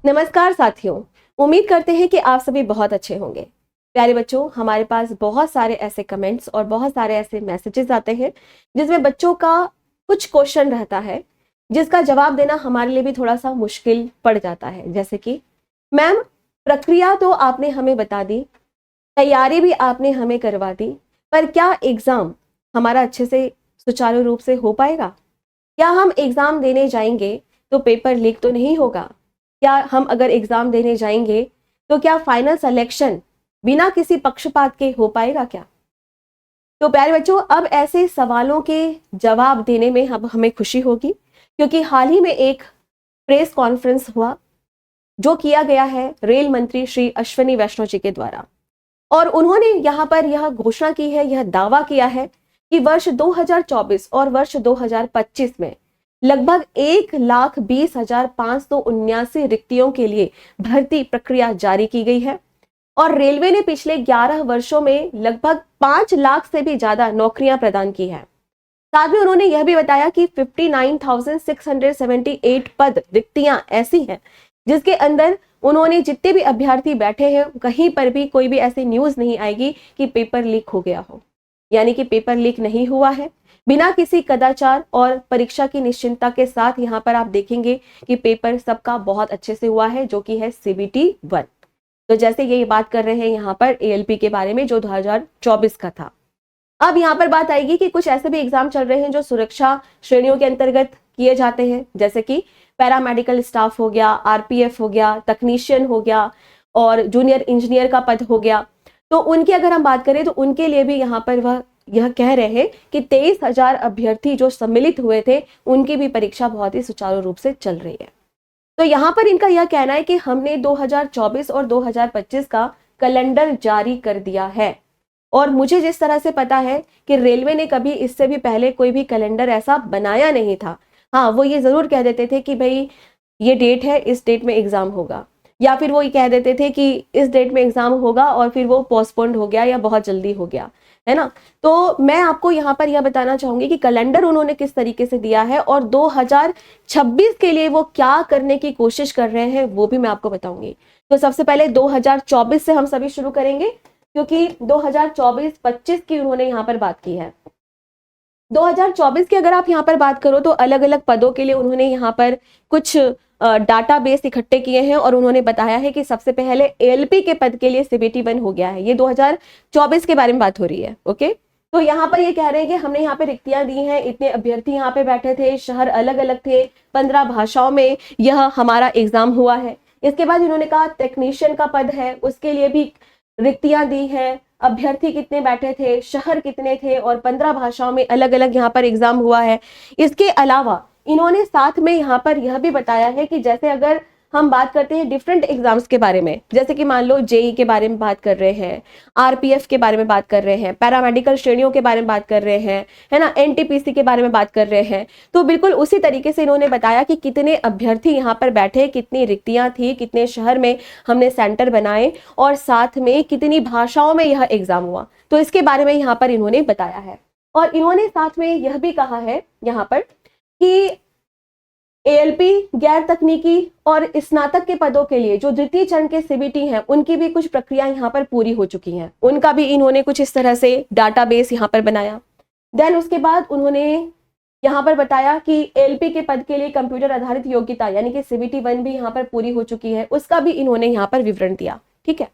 नमस्कार साथियों, उम्मीद करते हैं कि आप सभी बहुत अच्छे होंगे। प्यारे बच्चों, हमारे पास बहुत सारे ऐसे कमेंट्स और बहुत सारे ऐसे मैसेजेस आते हैं जिसमें बच्चों का कुछ क्वेश्चन रहता है जिसका जवाब देना हमारे लिए भी थोड़ा सा मुश्किल पड़ जाता है। जैसे कि मैम, प्रक्रिया तो आपने हमें बता दी, तैयारी भी आपने हमें करवा दी, पर क्या एग्जाम हमारा अच्छे से सुचारू रूप से हो पाएगा? क्या हम एग्जाम देने जाएंगे तो पेपर लीक तो नहीं होगा? क्या हम अगर एग्जाम देने जाएंगे तो क्या फाइनल सिलेक्शन बिना किसी पक्षपात के हो पाएगा क्या? तो प्यारे बच्चों, अब ऐसे सवालों के जवाब देने में अब हमें खुशी होगी क्योंकि हाल ही में एक प्रेस कॉन्फ्रेंस हुआ जो किया गया है रेल मंत्री श्री अश्विनी वैष्णव जी के द्वारा, और उन्होंने यहाँ पर यह घोषणा की है, यह दावा किया है कि वर्ष 2024 और वर्ष 2025 में लगभग 1,20,579 रिक्तियों के लिए भर्ती प्रक्रिया जारी की गई है और रेलवे ने पिछले 11 वर्षों में लगभग 5 लाख से भी ज्यादा नौकरियां प्रदान की है। साथ में उन्होंने यह भी बताया कि 59,678 पद रिक्तियां ऐसी हैं जिसके अंदर उन्होंने जितने भी अभ्यर्थी बैठे हैं कहीं पर भी कोई भी ऐसी न्यूज नहीं आएगी कि पेपर लीक हो गया हो, यानी कि पेपर लीक नहीं हुआ है। बिना किसी कदाचार और परीक्षा की निश्चिंतता के साथ यहाँ पर आप देखेंगे कि पेपर सबका बहुत अच्छे से हुआ है, जो कि है CBT 1। तो जैसे ये बात कर रहे हैं यहाँ पर ALP के बारे में जो 2024 का था। अब यहाँ पर बात आएगी कि कुछ ऐसे भी एग्जाम चल रहे हैं जो सुरक्षा श्रेणियों के अंतर्गत किए जाते हैं, जैसे कि पैरामेडिकल स्टाफ हो गया, RPF हो गया, तकनीशियन हो गया और जूनियर इंजीनियर का पद हो गया। तो उनकी अगर हम बात करें तो उनके लिए भी यहाँ पर वह यह कह रहे हैं कि 23,000 अभ्यर्थी जो सम्मिलित हुए थे उनकी भी परीक्षा बहुत ही सुचारू रूप से चल रही है। तो यहाँ पर इनका यह कहना है कि हमने 2024 और 2025 का कैलेंडर जारी कर दिया है, और मुझे जिस तरह से पता है कि रेलवे ने कभी इससे भी पहले कोई भी कैलेंडर ऐसा बनाया नहीं था। हाँ, वो ये जरूर कह देते थे कि भाई ये डेट है, इस डेट में एग्जाम होगा, या फिर वो ये कह देते थे कि इस डेट में एग्जाम होगा और फिर वो पोस्टपोन्ड हो गया या बहुत जल्दी हो गया, है ना। तो मैं आपको यहाँ पर यह बताना चाहूंगी कि कैलेंडर उन्होंने किस तरीके से दिया है और 2026 के लिए वो क्या करने की कोशिश कर रहे हैं वो भी मैं आपको बताऊंगी। तो सबसे पहले 2024 से हम सभी शुरू करेंगे क्योंकि 2024-25 की उन्होंने यहाँ पर बात की है। 2024 की अगर आप यहाँ पर बात करो तो अलग अलग पदों के लिए उन्होंने यहाँ पर कुछ डाटाबेस इकट्ठे किए हैं और उन्होंने बताया है कि सबसे पहले ALP के पद के लिए CBT 1 हो गया है। ये 2024 के बारे में बात हो रही है। ओके, तो यहाँ पर ये कह रहे हैं कि हमने यहाँ पे रिक्तियां दी हैं, इतने अभ्यर्थी यहाँ पे बैठे थे, शहर अलग अलग थे, 15 भाषाओं में यह हमारा एग्जाम हुआ है। इसके बाद उन्होंने कहा टेक्नीशियन का पद है, उसके लिए भी रिक्तियां दी हैं, अभ्यर्थी कितने बैठे थे, शहर कितने थे और 15 भाषाओं में अलग अलग यहाँ पर एग्जाम हुआ है। इसके अलावा इन्होंने साथ में यहाँ पर यह भी बताया है कि जैसे अगर हम बात करते हैं डिफरेंट एग्जाम्स के बारे में, जैसे कि मान लो JEE के बारे में बात कर रहे हैं, RPF के बारे में बात कर रहे हैं, पैरामेडिकल श्रेणियों के बारे में बात कर रहे हैं, है ना, NTPC के बारे में बात कर रहे हैं, तो बिल्कुल उसी तरीके से इन्होंने बताया कि कितने अभ्यर्थी यहाँ पर बैठे, कितनी रिक्तियां थी, कितने शहर में हमने सेंटर बनाए और साथ में कितनी भाषाओं में यह एग्जाम हुआ। तो इसके बारे में यहाँ पर इन्होंने बताया है और इन्होंने साथ में यह भी कहा है यहाँ पर कि ALP, गैर तकनीकी और स्नातक के पदों के लिए जो द्वितीय चरण के CBT हैं उनकी भी कुछ प्रक्रिया यहाँ पर पूरी हो चुकी हैं, उनका भी इन्होंने कुछ इस तरह से डाटाबेस यहाँ पर बनाया। देन उसके बाद उन्होंने यहाँ पर बताया कि ALP के पद के लिए कंप्यूटर आधारित योग्यता यानी कि CBT 1 भी यहाँ पर पूरी हो चुकी है, उसका भी इन्होंने यहाँ पर विवरण दिया। ठीक है,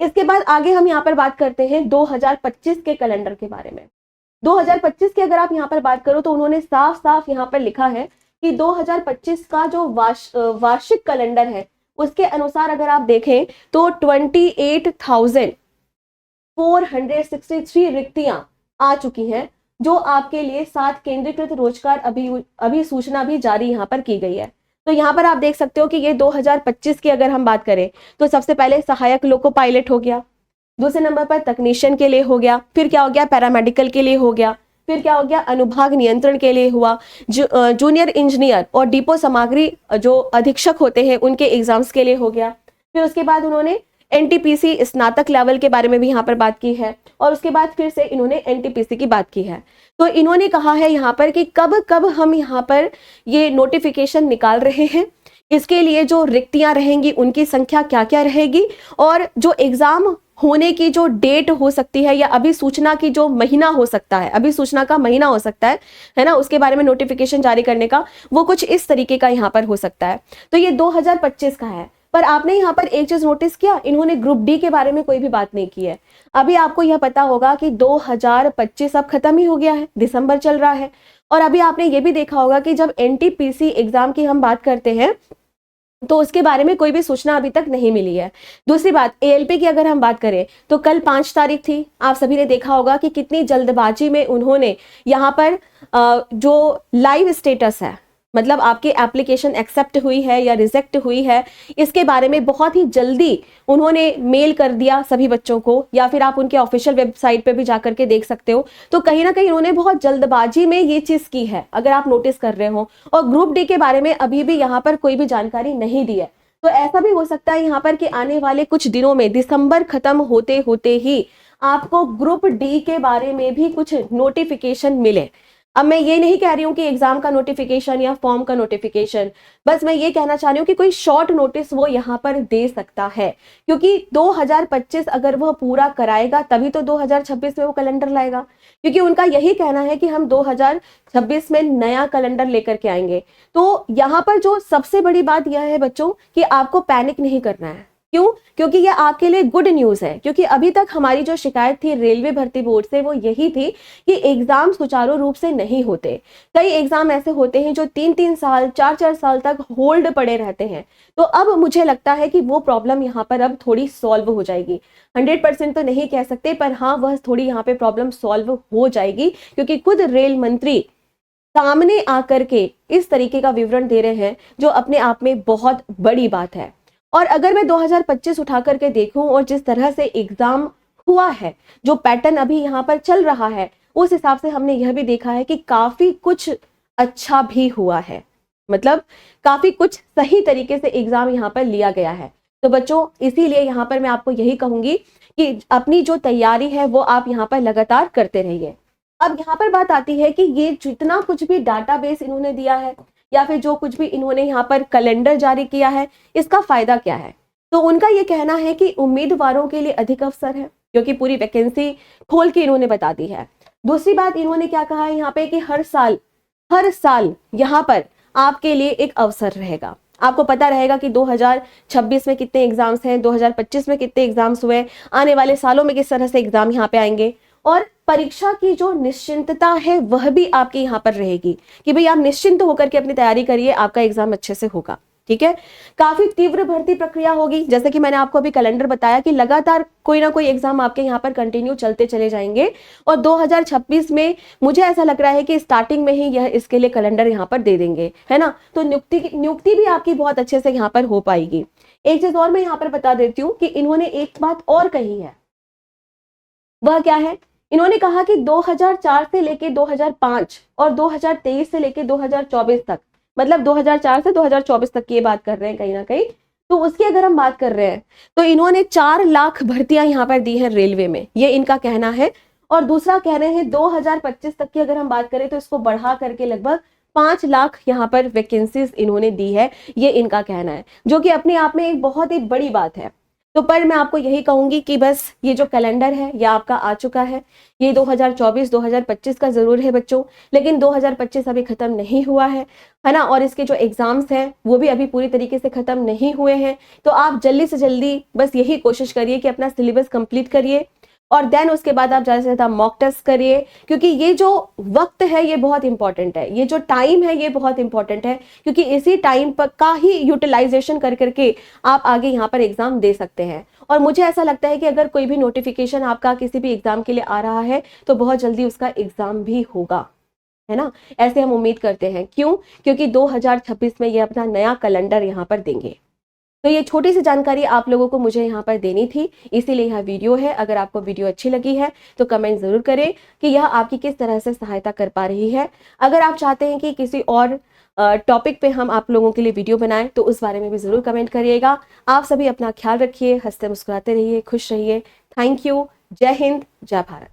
इसके बाद आगे हम यहाँ पर बात करते हैं 2025 के कैलेंडर के बारे में। 2025 की अगर आप यहाँ पर बात करो तो उन्होंने साफ साफ यहाँ पर लिखा है कि 2025 का जो वार्षिक कैलेंडर है उसके अनुसार अगर आप देखें तो 28,463 रिक्तियां आ चुकी हैं, जो आपके लिए 7 केंद्रीकृत रोजगार अभिसूचना भी जारी यहाँ पर की गई है। तो यहाँ पर आप देख सकते हो कि ये 2025 की अगर हम बात करें तो सबसे पहले सहायक लोको पायलट हो गया, दूसरे नंबर पर तकनीशियन के लिए हो गया, फिर क्या हो गया पैरामेडिकल के लिए हो गया, फिर क्या हो गया अनुभाग नियंत्रण के लिए हुआ, जूनियर इंजीनियर और डिपो सामग्री जो अधीक्षक होते हैं उनके एग्जाम्स के लिए हो गया। फिर उसके बाद उन्होंने NTPC स्नातक लेवल के बारे में भी यहाँ पर बात की है और उसके बाद फिर से इन्होंने NTPC की बात की है। तो इन्होंने कहा है यहाँ पर कि कब कब हम यहाँ पर ये नोटिफिकेशन निकाल रहे हैं, इसके लिए जो रिक्तियां रहेंगी उनकी संख्या क्या क्या रहेगी, और जो एग्जाम होने की जो डेट हो सकती है या अभी सूचना की जो महीना हो सकता है, अभी सूचना का महीना हो सकता है ना, उसके बारे में नोटिफिकेशन जारी करने का, वो कुछ इस तरीके का यहाँ पर हो सकता है। तो ये 2025 का है। पर आपने यहाँ पर एक चीज नोटिस किया, इन्होंने ग्रुप डी के बारे में कोई भी बात नहीं की है। अभी आपको यह पता होगा कि 2025 अब खत्म ही हो गया है, दिसंबर चल रहा है। और अभी आपने ये भी देखा होगा कि जब एनटीपीसी एग्जाम की हम बात करते हैं तो उसके बारे में कोई भी सूचना अभी तक नहीं मिली है। दूसरी बात, एएलपी की अगर हम बात करें तो कल 5 तारीख थी। आप सभी ने देखा होगा कि कितनी जल्दबाजी में उन्होंने यहाँ पर जो लाइव स्टेटस है, मतलब आपकी एप्लीकेशन एक्सेप्ट हुई है या रिजेक्ट हुई है, इसके बारे में बहुत ही जल्दी उन्होंने मेल कर दिया सभी बच्चों को, या फिर आप उनके ऑफिशियल वेबसाइट पे भी जाकर के देख सकते हो। तो कहीं ना कहीं उन्होंने बहुत जल्दबाजी में ये चीज की है, अगर आप नोटिस कर रहे हो। और ग्रुप डी के बारे में अभी भी यहाँ पर कोई भी जानकारी नहीं दी है। तो ऐसा भी हो सकता है यहाँ पर कि आने वाले कुछ दिनों में, दिसंबर खत्म होते होते ही आपको ग्रुप डी के बारे में भी कुछ नोटिफिकेशन मिले। अब मैं ये नहीं कह रही हूँ कि एग्जाम का नोटिफिकेशन या फॉर्म का नोटिफिकेशन, बस मैं ये कहना चाह रही हूँ कि कोई शॉर्ट नोटिस वो यहाँ पर दे सकता है, क्योंकि 2025 अगर वह पूरा कराएगा तभी तो 2026 में वो कैलेंडर लाएगा। क्योंकि उनका यही कहना है कि हम 2026 में नया कैलेंडर लेकर के आएंगे। तो यहाँ पर जो सबसे बड़ी बात यह है बच्चों कि आपको पैनिक नहीं करना है। क्यों? क्योंकि ये आपके लिए गुड न्यूज है। क्योंकि अभी तक हमारी जो शिकायत थी रेलवे भर्ती बोर्ड से वो यही थी कि एग्जाम सुचारू रूप से नहीं होते। कई एग्जाम ऐसे होते हैं जो 3-3 साल 4-4 साल तक होल्ड पड़े रहते हैं। तो अब मुझे लगता है कि वो प्रॉब्लम यहाँ पर अब थोड़ी सॉल्व हो जाएगी। 100% तो नहीं कह सकते, पर हाँ वह थोड़ी यहाँ पे प्रॉब्लम सॉल्व हो जाएगी, क्योंकि खुद रेल मंत्री सामने आकर के इस तरीके का विवरण दे रहे हैं, जो अपने आप में बहुत बड़ी बात है। और अगर मैं 2025 उठा करके देखूं और जिस तरह से एग्जाम हुआ है, जो पैटर्न अभी यहाँ पर चल रहा है, उस हिसाब से हमने यह भी देखा है कि काफी कुछ अच्छा भी हुआ है। मतलब काफी कुछ सही तरीके से एग्जाम यहाँ पर लिया गया है। तो बच्चों इसीलिए यहाँ पर मैं आपको यही कहूंगी कि अपनी जो तैयारी है वो आप यहाँ पर लगातार करते रहिए। अब यहाँ पर बात आती है कि ये जितना कुछ भी डाटाबेस इन्होंने दिया है या फिर जो कुछ भी इन्होंने यहाँ पर कैलेंडर जारी किया है, इसका फायदा क्या है? तो उनका ये कहना है कि उम्मीदवारों के लिए अधिक अवसर है, क्योंकि पूरी वैकेंसी खोल के इन्होंने बता दी है। दूसरी बात इन्होंने क्या कहा है यहाँ पे कि हर साल यहाँ पर आपके लिए एक अवसर रहेगा। आपको पता रहेगा कि 2026 में कितने एग्जाम्स हैं, 2025 में कितने एग्जाम्स हुए, आने वाले सालों में किस तरह से एग्जाम यहाँ पे आएंगे। और परीक्षा की जो निश्चिंतता है वह भी आपकी यहाँ पर रहेगी कि भाई आप निश्चिंत होकर के अपनी तैयारी करिए, आपका एग्जाम अच्छे से होगा। ठीक है, काफी तीव्र भर्ती प्रक्रिया होगी। जैसे कि मैंने आपको अभी कैलेंडर बताया कि लगातार कोई ना कोई एग्जाम आपके यहाँ पर कंटिन्यू चलते चले जाएंगे। और 2026 में मुझे ऐसा लग रहा है कि स्टार्टिंग में ही यह इसके लिए कैलेंडर यहाँ पर दे देंगे, है ना। तो नियुक्ति भी आपकी बहुत अच्छे से यहाँ पर हो पाएगी। एक चीज और मैं यहाँ पर बता देती हूँ कि इन्होंने एक बात और कही है, वह क्या है? इन्होंने कहा कि 2004 से लेके 2005 और 2023 से लेके 2024 तक, मतलब 2004 से 2024 तक की ये बात कर रहे हैं कहीं ना कहीं। तो उसकी अगर हम बात कर रहे हैं तो इन्होंने 4 लाख भर्तियां यहाँ पर दी हैं रेलवे में, ये इनका कहना है। और दूसरा कह रहे हैं 2025 तक की अगर हम बात करें तो इसको बढ़ा करके लगभग 5 लाख यहाँ पर वैकेंसीज इन्होंने दी है, ये इनका कहना है, जो कि अपने आप में एक बहुत ही बड़ी बात है। तो पर मैं आपको यही कहूंगी कि बस ये जो कैलेंडर है ये आपका आ चुका है। ये 2024-2025 का जरूर है बच्चों, लेकिन 2025 अभी खत्म नहीं हुआ है ना। और इसके जो एग्जाम्स हैं वो भी अभी पूरी तरीके से खत्म नहीं हुए हैं। तो आप जल्दी से जल्दी बस यही कोशिश करिए कि अपना सिलेबस कंप्लीट करिए और देन उसके बाद आप ज़्यादा से ज़्यादा मॉक टेस्ट करिए, क्योंकि ये जो वक्त है ये बहुत इंपॉर्टेंट है, ये जो टाइम है ये बहुत इंपॉर्टेंट है, क्योंकि इसी टाइम पर का ही यूटिलाइजेशन कर करके आप आगे यहाँ पर एग्जाम दे सकते हैं। और मुझे ऐसा लगता है कि अगर कोई भी नोटिफिकेशन आपका किसी भी एग्जाम के लिए आ रहा है तो बहुत जल्दी उसका एग्जाम भी होगा, है ना। ऐसे हम उम्मीद करते हैं। क्यों? क्योंकि 2026 में ये अपना नया कैलेंडर यहाँ पर देंगे। तो ये छोटी सी जानकारी आप लोगों को मुझे यहाँ पर देनी थी, इसीलिए यह वीडियो है। अगर आपको वीडियो अच्छी लगी है तो कमेंट जरूर करें कि यह आपकी किस तरह से सहायता कर पा रही है। अगर आप चाहते हैं कि किसी और टॉपिक पे हम आप लोगों के लिए वीडियो बनाएं तो उस बारे में भी जरूर कमेंट करिएगा। आप सभी अपना ख्याल रखिए, हंसते मुस्कुराते रहिए, खुश रहिए। Thank you. जय हिंद, जय भारत।